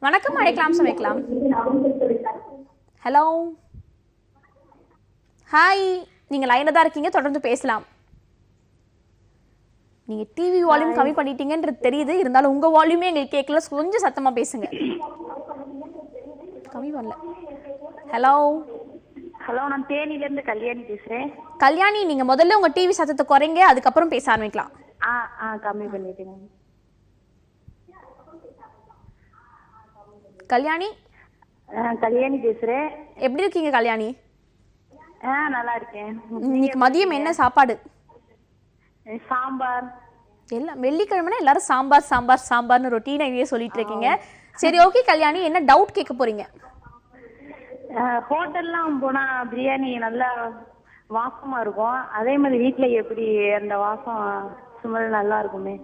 வணக்கம், அழைக்கலாம், சமைக்கலாம். ஹலோ, ஹாய், நீங்கள் லைனில் தான் இருக்கீங்க, தொடர்ந்து பேசலாம். நீங்கள் டிவி வால்யூம் கம்மி பண்ணிட்டீங்கன்றது தெரியுது, இருந்தாலும் உங்கள் வால்யூமே எங்களுக்கு கேட்கல, கொஞ்சம் சத்தமாக பேசுங்க. கம்மி பண்ணல. ஹலோ ஹலோ, நான் தேனியிலேருந்து கல்யாணி பேசுகிறேன். கல்யாணி, நீங்கள் முதல்ல உங்கள் டிவி சத்தத்தை குறைங்க, அதுக்கப்புறம் பேச ஆரம்பிக்கலாம். கம்மி பண்ணிட்டேங்க. கல்யாணி, கல்யாணி பேசுகிறேன். எப்படி இருக்கீங்க கல்யாணி? நல்லா இருக்கேன். இன்னைக்கு மதியம் என்ன சாப்பாடு? சாம்பார். எல்லாம் வெள்ளிக்கிழமைனா எல்லாரும் சாம்பார் சாம்பார் சாம்பார்னு ரொட்டீனாகவே சொல்லிட்டு இருக்கீங்க. சரி, ஓகே கல்யாணி, என்ன டவுட் கேட்க போறீங்க? ஹோட்டல்லாம் போனா பிரியாணி நல்லா வாசமா இருக்கும், அதே மாதிரி வீட்டுல எப்படி அந்த வாசம் சுமல் நல்லா இருக்குமே?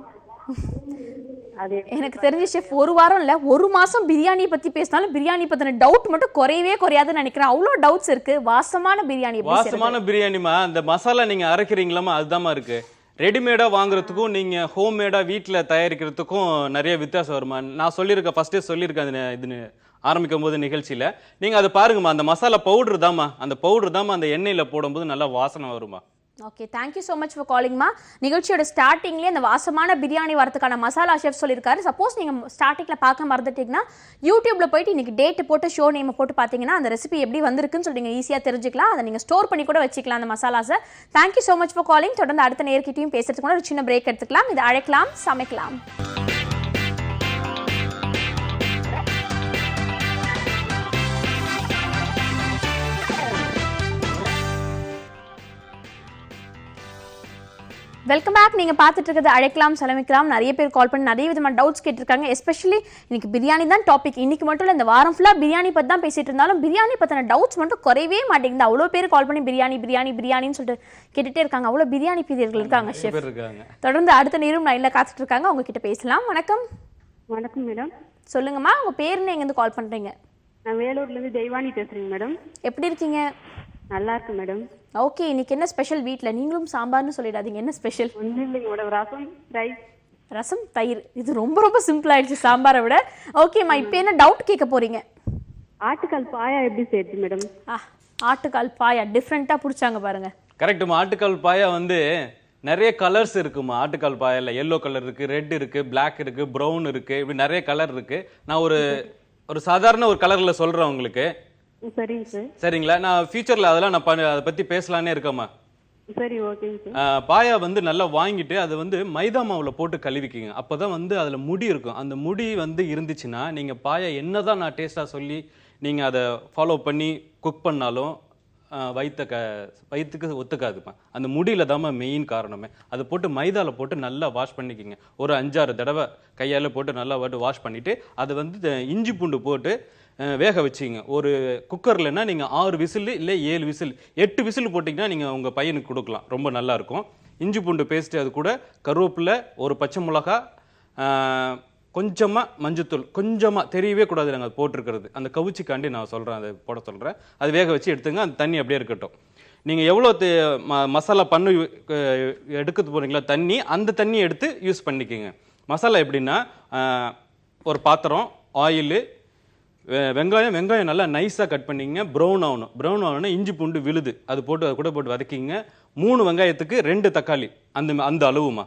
அது எனக்கு தெரிஞ்ச ஷெஃப் ஒரு வாரம் இல்ல, 1 மாசம் பிரியாணி பத்தி பேசினாலும் பிரியாணி பத்தின டவுட் மட்டும் குறையவே குறையாதுன்னு நினைக்கிறேன். அவ்வளோ டவுட்ஸ் இருக்கு. வாசமான பிரியாணி, வாசமான பிரியாணிமா அந்த மசாலா நீங்க அரைக்கிறீங்களாமா, அதுதான்மா இருக்கு. ரெடிமேடா வாங்குறதுக்கும் நீங்க ஹோம்மேடா வீட்டில் தயாரிக்கிறதுக்கும் நிறைய வித்தியாசம் வருமா. நான் சொல்லியிருக்கேன், ஃபர்ஸ்டே சொல்லியிருக்கேன் இதுன்னு ஆரம்பிக்கும் போது நிகழ்ச்சியில. நீங்க அதை பாருங்கம்மா, அந்த மசாலா பவுடர் தாம்மா, அந்த பவுடர் தாம்மா அந்த எண்ணெயில போடும்போது நல்லா வாசனை வருமா. Okay, thank you so much for காலிங்மா. நிகழ்ச்சியோட ஸ்டார்டிங்லேயே அந்த வாசமான பிரியாணி வரதுக்கான மசாலா ஷெஃப் சொல்லியிருக்காரு. சப்போஸ் நீங்கள் ஸ்டார்டிங்கில் பார்க்க மறந்துட்டீங்கன்னா யூடியூப்பில் போயிட்டு இன்னைக்கு டேட்டு போட்டு ஷோ நேமை போட்டு பார்த்தீங்கன்னா அந்த ரெசிபி எப்படி வந்திருக்குன்னு சொல்லி நீங்கள் ஈஸியாக தெரிஞ்சுக்கலாம். அதை நீங்கள் ஸ்டோர் பண்ணி கூட வச்சுக்கலாம் அந்த மசாலாஸை. Thank you so much for calling. தொடர்ந்து அடுத்த நேர்கிட்டையும் பேசுறதுக்கு கூட ஒரு சின்ன பிரேக் எடுத்துக்கலாம். இது அழைக்கலாம் சமைக்கலாம். Welcome back. நீங்கள் பார்த்துட்டு இருக்கிறது அழைக்கலாம் சமைக்கலாம். நிறைய பேர் கால் பண்ணி நிறைய விதமான டவுட்ஸ் கேட்டிருக்காங்க. எஸ்பெஷலி இன்னைக்கு பிரியாணி தான் டாபிக். இன்னைக்கு மட்டும் இல்லை, இந்த வாரம் ஃபுல்லாக பிரியாணி பற்றி தான் பேசிட்டு இருந்தாலும் பிரியாணி பற்றின டவுட்ஸ் மட்டும் குறையவே மாட்டேங்குது. அவ்வளோ பேர் கால் பண்ணி பிரியாணி பிரியாணி பிரியாணின்னு சொல்லிட்டு கேட்டுகிட்டே இருக்காங்க. அவ்வளோ பிரியாணி பிரியர்கள் இருக்காங்க ஷெஃப். தொடர்ந்து அடுத்த நேரம் லைனில் காத்துட்டு இருக்காங்க, அவங்க கிட்ட பேசலாம். வணக்கம். வணக்கம் மேடம். சொல்லுங்கம்மா, உங்கள் பேருன்னு எங்கேருந்து கால் பண்ணுறீங்க? நான் வேலூர்லேருந்து தெய்வானி பேசுகிறேங்க மேடம். எப்படி இருக்கீங்க? நல்லா இருக்கு மேடம். ஓகே, இன்னைக்கு என்ன ஸ்பெஷல் வீட்டில்? நீங்களும் சாம்பார்னு சொல்லிடாதீங்க, என்ன ஸ்பெஷல்? ஒன்றும் இல்லைங்க மேடம், ரசம் ரைஸ். ரசம் தயிர், இது ரொம்ப ரொம்ப சிம்பிள் ஆயிடுச்சு சாம்பாரை விட. ஓகேம்மா, இப்போ என்ன டவுட் கேட்க போறீங்க? ஆட்டுக்கால் பாயா எப்படி செய்யுது மேடம்? ஆட்டுக்கால் பாயா டிஃப்ரெண்ட்டாக பிடிச்சாங்க பாருங்க. கரெக்டுமா. ஆட்டுக்கால் பாயா வந்து நிறைய கலர்ஸ் இருக்குமா. ஆட்டுக்கால் பாயால எல்லோ கலர் இருக்கு, ரெட் இருக்கு, பிளாக் இருக்கு, ப்ரௌன் இருக்கு, இப்படி நிறைய கலர் இருக்கு. நான் ஒரு சாதாரண ஒரு கலர்ல சொல்றேன் உங்களுக்கு. சரிங்க சார். சரிங்களா? நான் ஃபியூச்சர்ல அதெல்லாம் அதை பத்தி பேசலானே இருக்கேம்மா. சரி, ஓகேங்க சார். பாயா வந்து நல்லா வாங்கிட்டு அதை வந்து மைதா மாவுல போட்டு கழுவிக்கிங்க. அப்பதான் வந்து அதுல முடி இருக்கும். அந்த முடி வந்து இருந்துச்சுன்னா நீங்க பாயா என்னதான் நான் டேஸ்டா சொல்லி நீங்க அதை ஃபாலோ பண்ணி குக் பண்ணாலும் வயிற்றுக்கு ஒத்துக்காதுப்பா. அந்த முடியில தான் மெயின் காரணமே. அதை போட்டு மைதாவில் போட்டு நல்லா வாஷ் பண்ணிக்கிங்க. ஒரு 5-6 தடவை கையால் போட்டு நல்லா வாஷ் பண்ணிவிட்டு அதை வந்து இஞ்சி பூண்டு போட்டு வேக வச்சுங்க. ஒரு குக்கர்லன்னா நீங்கள் 6 விசில் இல்லை 7 விசில் 8 விசில் போட்டிங்கன்னா நீங்கள் உங்கள் பையனுக்கு கொடுக்கலாம். ரொம்ப நல்லாயிருக்கும். இஞ்சி பூண்டு பேஸ்ட்டு, அது கூட கருவேப்பிலை, ஒரு பச்சை மிளகா, கொஞ்சமாக மஞ்சத்தூள், கொஞ்சமாக தெரியவே கூடாது நாங்கள் போட்டிருக்கிறது. அந்த கவுச்சிக்காண்டி நான் சொல்கிறேன், அதை போட சொல்கிறேன். அது வேக வச்சு எடுத்துங்க. அந்த தண்ணி அப்படியே இருக்கட்டும். நீங்கள் எவ்வளோ மசாலா பண்ணி எடுக்கிறது போகிறீங்களா தண்ணி, அந்த தண்ணியை எடுத்து யூஸ் பண்ணிக்கோங்க. மசாலா எப்படின்னா, ஒரு பாத்திரம், ஆயிலு, வெங்காயம் நல்லா நைஸாக கட் பண்ணிங்க. ப்ரௌன் ஆகணும். இஞ்சி பூண்டு விழுது அது கூட போட்டு வதக்கிங்க. 3 வெங்காயத்துக்கு 2 தக்காளி, அந்த அளவுமா.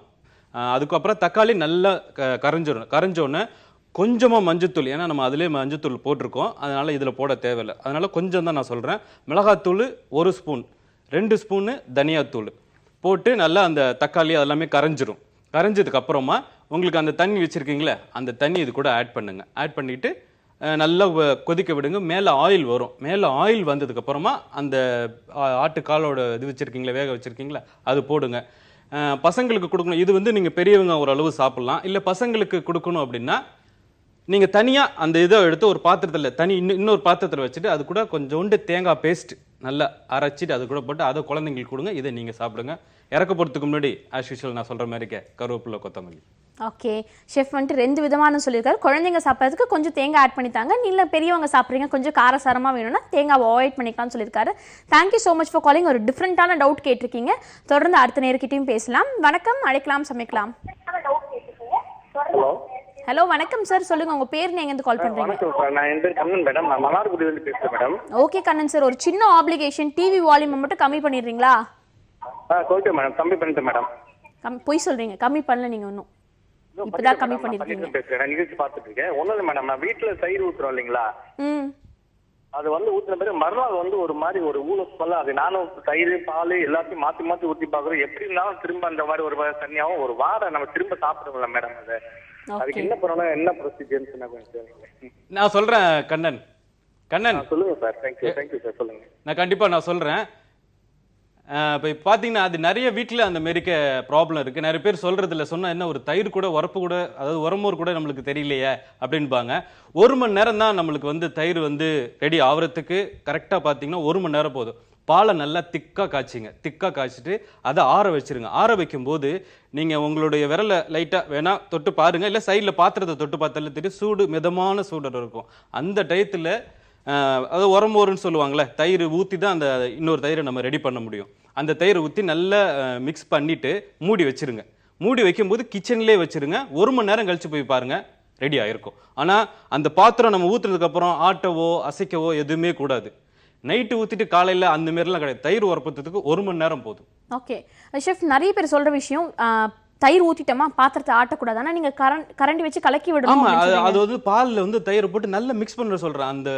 அதுக்கப்புறம் தக்காளி நல்லா கரைஞ்சோடனே கொஞ்சமாக மஞ்சத்தூள், ஏன்னா நம்ம அதிலே மஞ்சத்தூள் போட்டிருக்கோம், அதனால் இதில் போட தேவையில்லை. அதனால் கொஞ்சம் தான் நான் சொல்கிறேன். மிளகாத்தூள் 1 ஸ்பூன், 2 ஸ்பூனு தனியாத்தூள் போட்டு நல்லா அந்த தக்காளி அதெல்லாமே கரைஞ்சிரும். கரைஞ்சதுக்கப்புறமா உங்களுக்கு அந்த தண்ணி வச்சுருக்கீங்களே, அந்த தண்ணி இது கூட ஆட் பண்ணுங்கள். ஆட் பண்ணிவிட்டு நல்லா கொதிக்க விடுங்க. மேலே ஆயில் வரும். மேலே ஆயில் வந்ததுக்கப்புறமா அந்த ஆட்டுக்காலோட இது வச்சுருக்கீங்களா, வேக வச்சுருக்கீங்களா, அது போடுங்க. பசங்களுக்கு கொடுக்கணும். இது வந்து நீங்கள் பெரியவங்க ஓரளவு சாப்பிட்லாம். இல்லை பசங்களுக்கு கொடுக்கணும் அப்படின்னா நீங்கள் தனியாக அந்த இதை எடுத்து ஒரு பாத்திரத்தில் இன்னொரு பாத்திரத்தில் வச்சுட்டு அது கூட கொஞ்சோண்டு தேங்காய் பேஸ்ட் நல்லா அரைச்சிட்டு அது கூட போட்டு அதை குழந்தைங்களுக்கு கொடுங்க. இதை நீங்கள் சாப்பிடுங்க. இறக்க போகிறதுக்கு முன்னாடி ஆஸ் யூஷுவல் நான் சொல்கிற மாதிரி கருவேப்பிலை, கொத்தமல்லி. ஓகே, ஷெஃப் வந்துட்டு 2 விதமான சொல்லியிருக்காரு. குழந்தைங்க சாப்பிட்றதுக்கு கொஞ்சம் தேங்காய் ஆட் பண்ணித்தாங்க, இல்லை பெரியவங்க சாப்பிட்றீங்க கொஞ்சம் காரசாரமாக வேணும்னா தேங்காய் அவாய்ட் பண்ணிக்கலாம்னு சொல்லியிருக்காரு. Thank you so much for calling. ஒரு டிஃப்ரெண்ட்டான டவுட் கேட்டிருக்கீங்க. தொடர்ந்து அடுத்த நேர்கிட்டையும் பேசலாம். வணக்கம், அழைக்கலாம், சமைக்கலாம். ஹலோ, வணக்கம் சார், சொல்லுங்க உங்க பேர், நீங்க எங்க கால் பண்றீங்க? வணக்கம் சார், நான் என் பேர் கண்ணன் மேடம். நான் மன்னார்குடியில இருந்து பேசுறேன் மேடம். ஓகே கண்ணன் சார், ஒரு சின்ன ஆப்ளிகேஷன், டிவி வால்யூம் மட்டும் கம்மி பண்ணிடுறீங்களா? சொல்லிட்டேன் மேடம், கம்மி பண்ணிட்டேன் மேடம். போய் சொல்றீங்க, கம்மி பண்ணல நீங்க ஒன்றும், இப்பதான் கம்மி பண்ணிருக்கீங்க. பேசுறேன், நிகழ்ச்சி பார்த்துட்டு இருக்கேன். ஒன்றும் இல்லை மேடம், நான் வீட்டுல தயிர் ஊத்துறோம் இல்லைங்களா, அது வந்து ஊத்துன பிறகு மறுநாள் வந்து ஒரு மாதிரி ஒரு ஊழல் ஸ்மெல். அது நானும் தயிர் பால் எல்லாத்தையும் மாத்தி மாத்தி ஊற்றி பாக்குறோம். எப்படி இருந்தாலும் திரும்ப அந்த மாதிரி ஒரு தண்ணியாவும் ஒரு வாரம் நம்ம திரும்ப சாப்பிடுவோம்ல மேடம். அது அதுக்கு என்ன பண்ணணும், என்ன ப்ரொசீஜர் நான் சொல்றேன். கண்ணன் சொல்லுங்க சார். தேங்க்யூ சார், சொல்லுங்க. நான் கண்டிப்பா நான் சொல்றேன். இப்போ பார்த்தீங்கன்னா அது நிறைய வீட்டில் அந்த மாரிக்க ப்ராப்ளம் இருக்குது. நிறைய பேர் சொல்கிறது இல்லை, சொன்னால் என்ன ஒரு தயிர் கூட உரப்பு கூட, அதாவது உரமோர் கூட நம்மளுக்கு தெரியலையே அப்படின்பாங்க. 1 மணி நேரம் தான் நம்மளுக்கு வந்து தயிர் வந்து ரெடி ஆகிறதுக்கு. கரெக்டாக பார்த்தீங்கன்னா 1 மணி நேரம் போதும். பாலை நல்லா திக்காக காய்ச்சிட்டு அதை ஆற வச்சிருங்க. ஆற வைக்கும்போது நீங்கள் உங்களுடைய விரலை லைட்டாக வேணால் தொட்டு பாருங்கள், இல்லை சைடில் பாத்திரத்தை தொட்டு பார்த்தாலே தெரியும், மிதமான சூடு இருக்கும். அந்த டயத்தில் அது உரமோருன்னு சொல்லுவாங்களே, தயிர் ஊற்றி தான் அந்த இன்னொரு தயிரை நம்ம ரெடி பண்ண முடியும். அந்த தயிரை ஊற்றி நல்லா மிக்ஸ் பண்ணிவிட்டு மூடி வச்சுருங்க. மூடி வைக்கும்போது கிச்சன்லேயே வச்சுருங்க. 1 மணி நேரம் கழித்து போய் பாருங்கள், ரெடி ஆகிருக்கும். ஆனால் அந்த பாத்திரம் நம்ம ஊற்றுறதுக்கப்புறம் ஆட்டவோ அசைக்கவோ எதுவுமே கூடாது. நைட்டு ஊற்றிட்டு காலையில் அந்த மாரிலாம் கிடையாது. தயிர் உரப்பத்துக்கு 1 மணி நேரம் போதும். ஓகே ஷெஃப், நிறைய பேர் சொல்கிற விஷயம் தயிர் ஊற்றிட்டோமா பாத்திரத்தை ஆட்டக்கூடாது, ஆனால் நீங்கள் கரண்டி வச்சு கலக்கி விடணும். ஆமாம், அது வந்து பாலில் வந்து தயிரை போட்டு நல்லா மிக்ஸ் பண்ண சொல்கிறேன். அந்த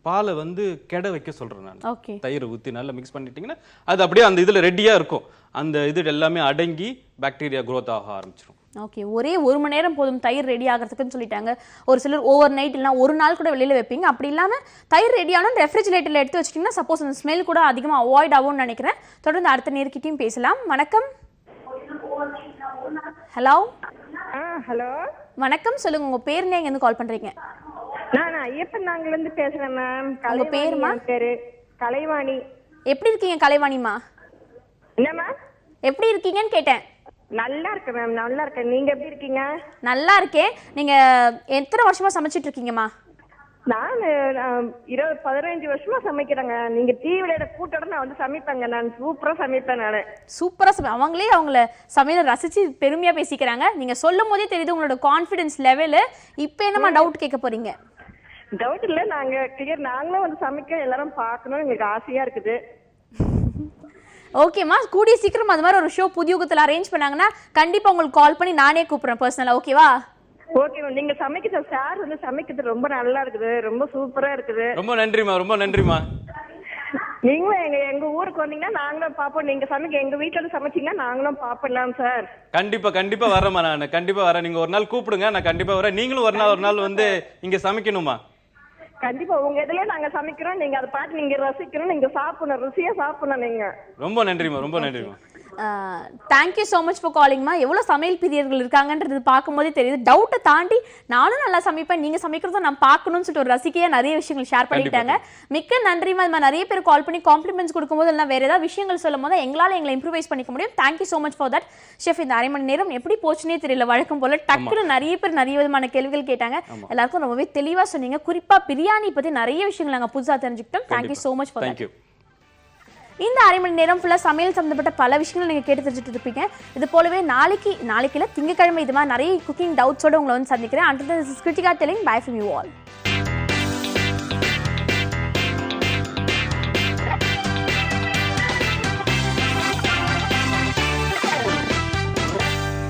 பாலை வந்து கெட வைக்க சொல்கிறேன் நான். ஓகே, தயிரை ஊற்றி நல்லா மிக்ஸ் பண்ணிட்டீங்கன்னா அது அப்படியே அந்த இதில் ரெடியாக இருக்கும். அந்த இது எல்லாமே அடங்கி பாக்டீரியா க்ரோத் ஆக ஆரம்பிச்சிடும். ஓகே, ஒரே 1 மணி நேரம் போதும் தயிர் ரெடி ஆகிறதுக்குன்னு சொல்லிட்டாங்க. ஒரு சிலர் ஓவர் நைட் இல்லைனா ஒரு நாள் கூட வெளியில் வைப்பீங்க. அப்படி இல்லாமல் தயிர் ரெடி ஆனால் ரெஃப்ரிஜிரேட்டரில் எடுத்து வச்சிட்டிங்கன்னா சப்போஸ் அந்த ஸ்மெல் கூட அதிகமாக அவாய்ட் ஆகும்னு நினைக்கிறேன். தொடர்ந்து அடுத்த நேர்கிட்டையும் பேசலாம். வணக்கம். ஹலோ. ஹலோ, வணக்கம், சொல்லுங்க உங்க பேர், நீங்க எங்க கால் பண்றீங்க? நான் ஐயப்பன் நாங்கல இருந்து பேசுறேன் மேம். உங்க பேருமா? பேரு கலைவாணி. எப்படி இருக்கீங்க கலைவாணிமா? என்னம்மா? எப்படி இருக்கீங்கன்னு கேட்டேன். நல்லா இருக்கேன் மேம், நல்லா இருக்கேன். நீங்க எப்படி இருக்கீங்க? நல்லா இருக்கேன். நீங்க எத்தனை வருஷமா சமைச்சிட்டு இருக்கீங்கம்மா? நான் 15 வருஷமா சமைக்கிறேங்க. நீங்க டிவில கூட்டோட நான் வந்து சமைப்பேங்க. நான் சூப்பரா சமைப்பேன் நானு. சூப்பரா அவங்களே அவங்கள சமையலை ரசிச்சு பெருமையா பேசிக்கிறாங்க. நீங்க சொல்லும் போதே தெரியுது உங்களோட கான்ஃபிடன்ஸ் லெவலு. இப்போ என்னமா டவுட் கேட்க போறீங்க? டவுட் இல்ல, நாங்க கிளியர். நாங்களும் வந்து சமைக்க எல்லாரும் பார்க்கணும், எங்களுக்கு ஆசையா இருக்குது. ஓகேம்மா, கூடிய சீக்கிரம் அது மாதிரி ஒரு ஷோ புதியுகத்தில் அரேஞ்ச் பண்ணாங்கன்னா கண்டிப்பா உங்களுக்கு கால் பண்ணி நானே கூப்பிடுறேன் பர்சனலா. ஓகேவா? Okay ma'am. நீங்க சமைக்கிற சார் வந்து சமைக்கிறது ரொம்ப நல்லா இருக்குது, ரொம்ப சூப்பரா இருக்குது. ரொம்ப நன்றிமா, ரொம்ப நன்றிமா. நீங்களும் எங்க ஊருக்கு வந்தீங்கன்னா நாங்களும் பாப்போம். நீங்க சமைக்க எங்க வீட்டுல இருந்து சமைச்சீங்கன்னா நாங்களும் பாப்பலாம் சார். கண்டிப்பா வரேம்மா, நான் கண்டிப்பா வரேன். நீங்க ஒரு நாள் கூப்பிடுங்க, நான் கண்டிப்பா வரேன். நீங்களும் ஒரு நாள் வந்து இங்க சமைக்கணுமா? கண்டிப்பா உங்க இதுல நாங்க சமைக்கிறோம், நீங்க அதை பார்த்து நீங்க ரசிக்கணும், நீங்க சாப்பிடணும், ருசியா சாப்பிடணும். நீங்க ரொம்ப நன்றிமா, ரொம்ப நன்றிமா. தேங்க்யூ ஸோ மச் ஃபார் காலிங்மா. எவ்வளோ சமையல் பிரியர்கள் இருக்காங்கன்றது பார்க்கும்போதே தெரியுது. டவுட்டை தாண்டி நானும் நல்லா சமைப்பேன், நீங்கள் சமைக்கிறதும் நான் பார்க்கணும்னு சொல்லிட்டு ஒரு ரசிக்கையாக நிறைய விஷயங்கள் ஷேர் பண்ணிட்டாங்க. மிக்க நன்றிமா. இது மாதிரி நிறைய பேர் கால் பண்ணி காம்ப்ளிமெண்ட்ஸ் கொடுக்கும்போது இல்லை வேறு ஏதாவது விஷயங்கள் சொல்லும் போது எங்களை இம்ப்ரூவைஸ் பண்ணிக்க முடியும். Thank you so much for that. Chef, இந்த 1/2 மணி நேரம் எப்படி போச்சுன்னே தெரியல. வழக்கம் போல டக்குன்னு நிறைய பேர் நிறைய விதமான கேள்விகள் கேட்டாங்க. எல்லாருக்கும் ரொம்பவே தெளிவாக சொன்னீங்க. குறிப்பாக பிரியாணி பற்றி நிறைய விஷயங்கள் நாங்கள் புதுசாக தெரிஞ்சுக்கிட்டோம். Thank you so much for that. இந்த 1/2 மணி நேரம் ஃபுல்லாக சமையல் சம்மந்தப்பட்ட பல விஷயங்கள் நீங்கள் கேட்டு தெரிஞ்சுட்டு இருப்பீங்க. இது போலவே நாளைக்கு திங்கக்கிழமை இது மாதிரி நிறைய குக்கிங் டவுட்ஸோடு உங்களை வந்து சந்திக்கிறேன். And this is Krithika telling bye from you all.